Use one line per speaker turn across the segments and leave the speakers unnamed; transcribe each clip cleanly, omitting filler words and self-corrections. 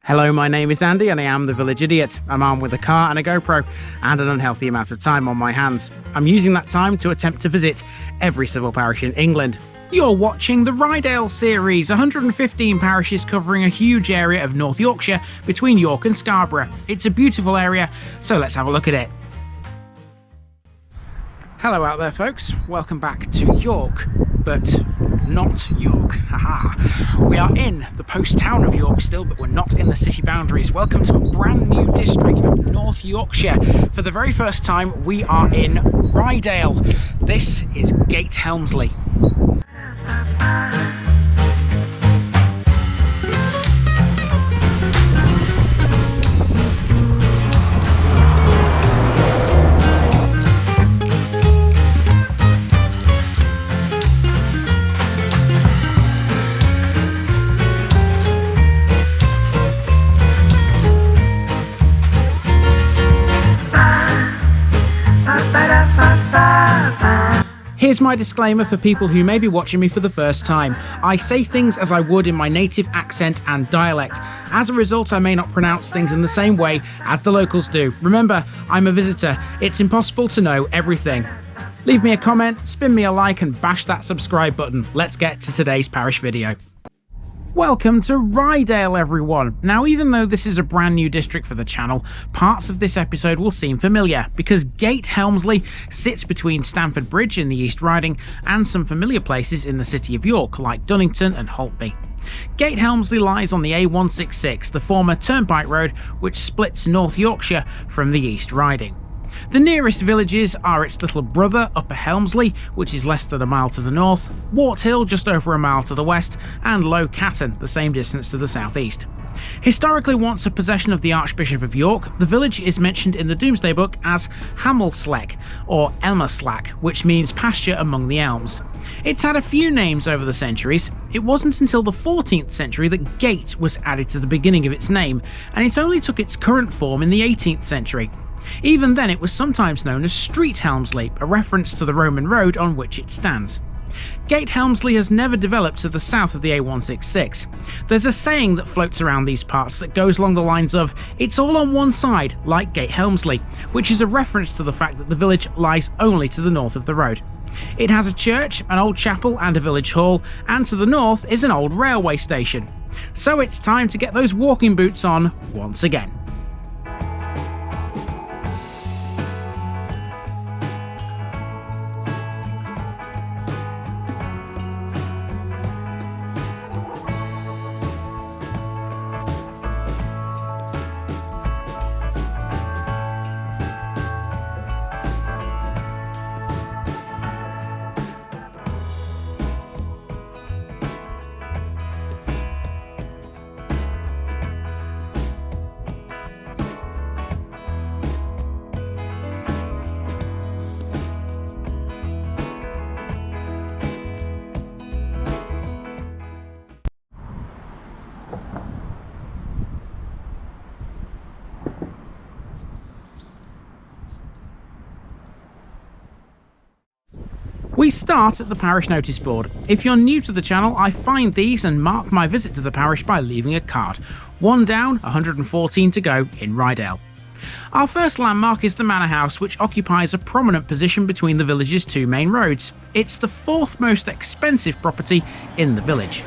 Hello, my name is Andy and I am the Village Idiot. I'm armed with a car and a GoPro and an unhealthy amount of time on my hands. I'm using that time to attempt to visit every civil parish in England. You're watching the Ryedale series, 115 parishes covering a huge area of North Yorkshire between York and Scarborough. It's a beautiful area, so let's have a look at it. Hello out there folks, welcome back to York, but not York, haha. We are in the post town of York still, but we're not in the city boundaries. Welcome to a brand new district of North Yorkshire. For the very first time, we are in Ryedale. This is Gate Helmsley. Here's my disclaimer for people who may be watching me for the first time. I say things as I would in my native accent and dialect. As a result, I may not pronounce things in the same way as the locals do. Remember, I'm a visitor. It's impossible to know everything. Leave me a comment, spin me a like and bash that subscribe button. Let's get to today's parish video. Welcome to Ryedale, everyone. Now, even though this is a brand new district for the channel, parts of this episode will seem familiar because Gate Helmsley sits between Stamford Bridge in the East Riding and some familiar places in the city of York like Dunnington and Holtby. Gate Helmsley lies on the A166, the former turnpike road which splits North Yorkshire from the East Riding. The nearest villages are its little brother, Upper Helmsley, which is less than a mile to the north, Warthill, just over a mile to the west, and Low Catton, the same distance to the southeast. Historically once a possession of the Archbishop of York, the village is mentioned in the Domesday Book as Hamelsec, or Elmeslac, which means pasture among the elms. It's had a few names over the centuries. It wasn't until the 14th century that Gate was added to the beginning of its name, and it only took its current form in the 18th century. Even then it was sometimes known as Street Helmsley, a reference to the Roman road on which it stands. Gate Helmsley has never developed to the south of the A166. There's a saying that floats around these parts that goes along the lines of, "It's all on one side, like Gate Helmsley," which is a reference to the fact that the village lies only to the north of the road. It has a church, an old chapel and a village hall, and to the north is an old railway station. So it's time to get those walking boots on once again. We start at the parish notice board. If you're new to the channel, I find these and mark my visit to the parish by leaving a card. One down, 114 to go in Ryedale. Our first landmark is the manor house, which occupies a prominent position between the village's two main roads. It's the fourth most expensive property in the village.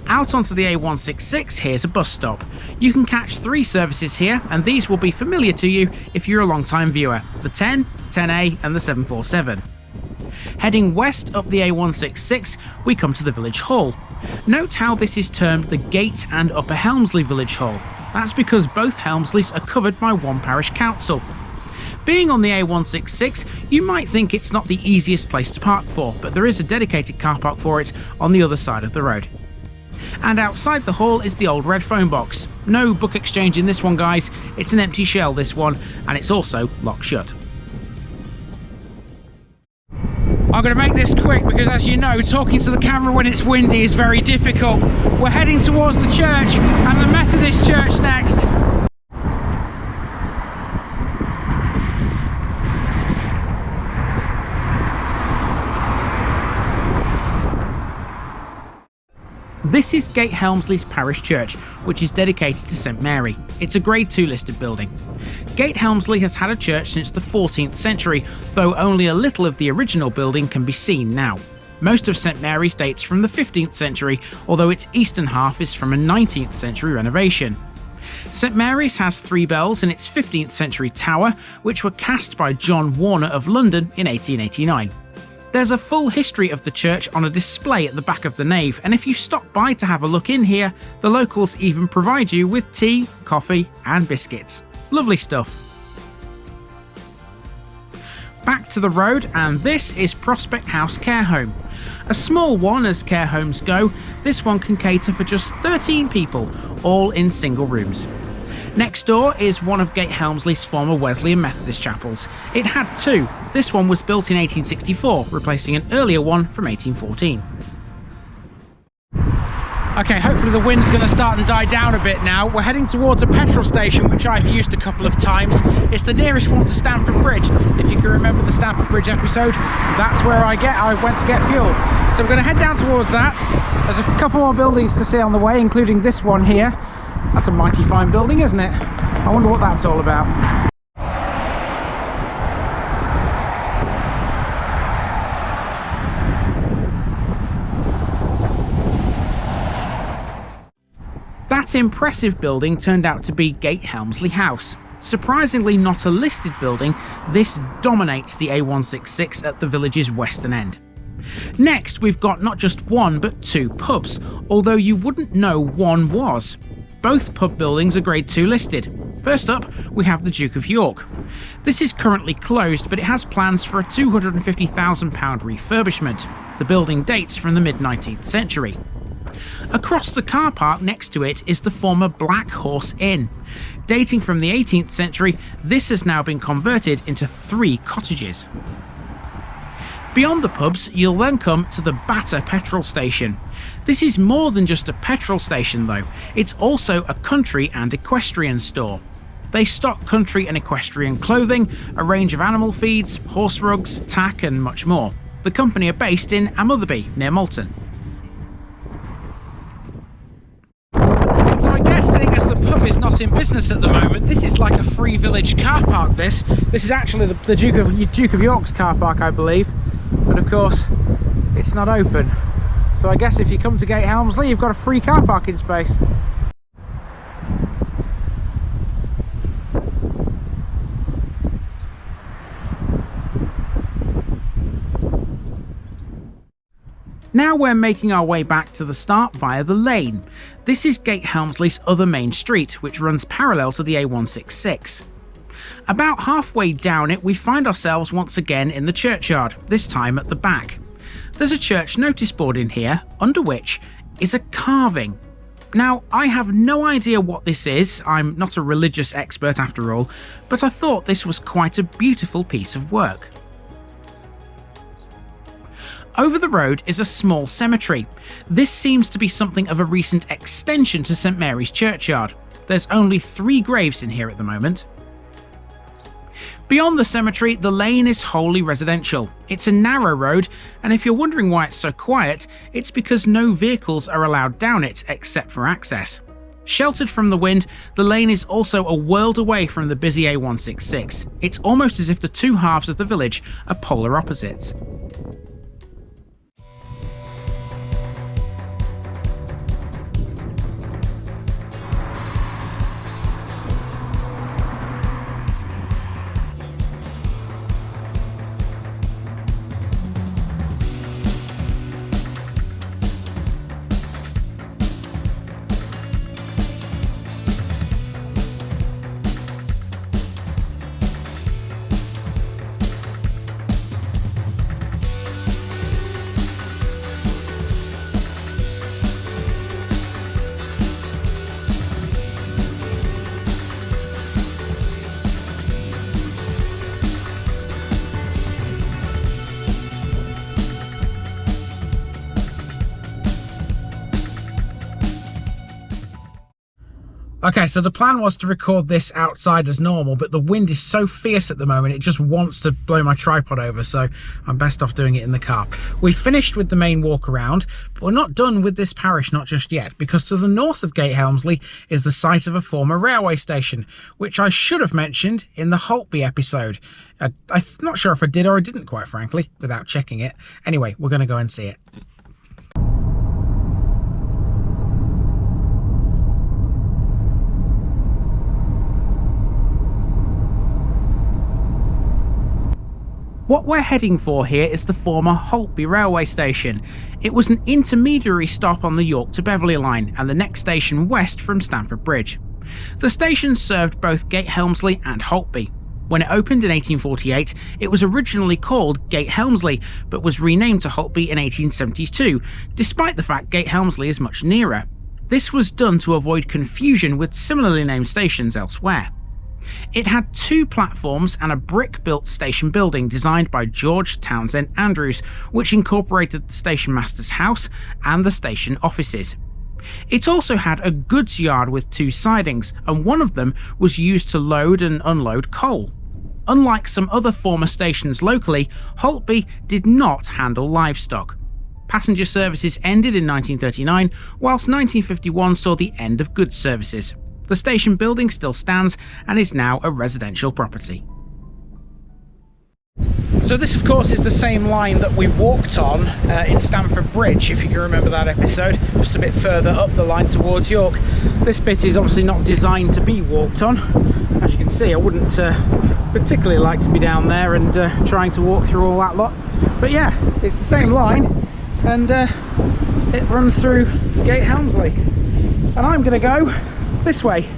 Out onto the A166, here's a bus stop. You can catch 3 services here, and these will be familiar to you if you're a long-time viewer: the 10, 10A and the 747. Heading west up the A166, we come to the village hall. Note how this is termed the Gate and Upper Helmsley Village Hall. That's because both Helmsleys are covered by one parish council. Being on the A166, you might think it's not the easiest place to park for, but there is a dedicated car park for it on the other side of the road. And outside the hall is the old red phone box. No book exchange in this one, guys. It's an empty shell, this one, and it's also locked shut. I'm going to make this quick because, as you know, talking to the camera when it's windy is very difficult. We're heading towards the church and the Methodist church next. This is Gate Helmsley's parish church, which is dedicated to St Mary. It's a Grade 2 listed building. Gate Helmsley has had a church since the 14th century, though only a little of the original building can be seen now. Most of St Mary's dates from the 15th century, although its eastern half is from a 19th century renovation. St Mary's has 3 bells in its 15th century tower, which were cast by John Warner of London in 1889. There's a full history of the church on a display at the back of the nave, and if you stop by to have a look in here, the locals even provide you with tea, coffee and biscuits. Lovely stuff. Back to the road, and this is Prospect House Care Home. A small one as care homes go, this one can cater for just 13 people, all in single rooms. Next door is one of Gate Helmsley's former Wesleyan Methodist chapels. It had 2. This one was built in 1864, replacing an earlier one from 1814. Okay, hopefully the wind's going to start and die down a bit now. We're heading towards a petrol station, which I've used a couple of times. It's the nearest one to Stamford Bridge. If you can remember the Stamford Bridge episode, that's where I went to get fuel. So we're going to head down towards that. There's a couple more buildings to see on the way, including this one here. That's a mighty fine building, isn't it? I wonder what that's all about. That impressive building turned out to be Gate Helmsley House. Surprisingly not a listed building, this dominates the A166 at the village's western end. Next, we've got not just one but 2 pubs, although you wouldn't know one was. Both pub buildings are Grade 2 listed. First up, we have the Duke of York. This is currently closed, but it has plans for a £250,000 refurbishment. The building dates from the mid-19th century. Across the car park next to it is the former Black Horse Inn. Dating from the 18th century, this has now been converted into 3 cottages. Beyond the pubs, you'll then come to the Batter petrol station. This is more than just a petrol station though, it's also a country and equestrian store. They stock country and equestrian clothing, a range of animal feeds, horse rugs, tack and much more. The company are based in Amotherby, near Malton. So I guess seeing as the pub is not in business at the moment, this is like a free village car park this. This is actually the Duke of York's car park, I believe. But of course, it's not open. So I guess if you come to Gate Helmsley, you've got a free car parking space. Now we're making our way back to the start via the lane. This is Gate Helmsley's other main street, which runs parallel to the A166. About halfway down it, we find ourselves once again in the churchyard, this time at the back. There's a church notice board in here, under which is a carving. Now, I have no idea what this is, I'm not a religious expert after all, but I thought this was quite a beautiful piece of work. Over the road is a small cemetery. This seems to be something of a recent extension to St Mary's churchyard. There's only 3 graves in here at the moment. Beyond the cemetery, the lane is wholly residential. It's a narrow road, and if you're wondering why it's so quiet, it's because no vehicles are allowed down it except for access. Sheltered from the wind, the lane is also a world away from the busy A166. It's almost as if the 2 halves of the village are polar opposites. Okay, so the plan was to record this outside as normal, but the wind is so fierce at the moment, it just wants to blow my tripod over, so I'm best off doing it in the car. We finished with the main walk around, but we're not done with this parish, not just yet, because to the north of Gate Helmsley is the site of a former railway station, which I should have mentioned in the Holtby episode. I'm not sure if I did or I didn't, quite frankly, without checking it. Anyway, we're going to go and see it. What we're heading for here is the former Holtby railway station. It was an intermediary stop on the York to Beverley line and the next station west from Stamford Bridge. The station served both Gate Helmsley and Holtby. When it opened in 1848, it was originally called Gate Helmsley, but was renamed to Holtby in 1872, despite the fact Gate Helmsley is much nearer. This was done to avoid confusion with similarly named stations elsewhere. It had 2 platforms and a brick-built station building designed by George Townsend Andrews, which incorporated the station master's house and the station offices. It also had a goods yard with 2 sidings, and one of them was used to load and unload coal. Unlike some other former stations locally, Holtby did not handle livestock. Passenger services ended in 1939, whilst 1951 saw the end of goods services. The station building still stands and is now a residential property. So this of course is the same line that we walked on in Stamford Bridge, if you can remember that episode, just a bit further up the line towards York. This bit is obviously not designed to be walked on. As you can see, I wouldn't particularly like to be down there and trying to walk through all that lot. But yeah, it's the same line and it runs through Gate Helmsley. And I'm going to go this way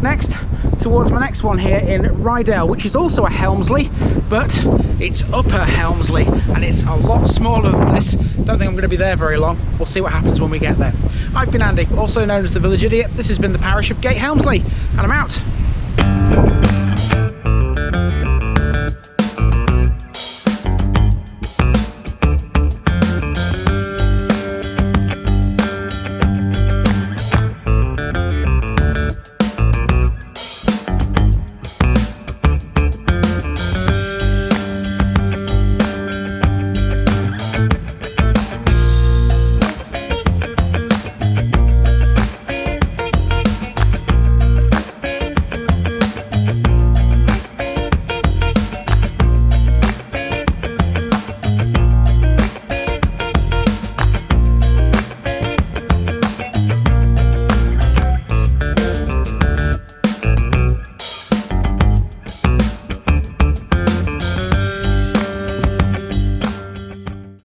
next towards my next one here in Ryedale, which is also a Helmsley, but it's Upper Helmsley and it's a lot smaller than this. Don't think I'm going to be there very long. We'll see what happens when we get there. I've been Andy, also known as the Village Idiot. This has been the parish of Gate Helmsley, and I'm out.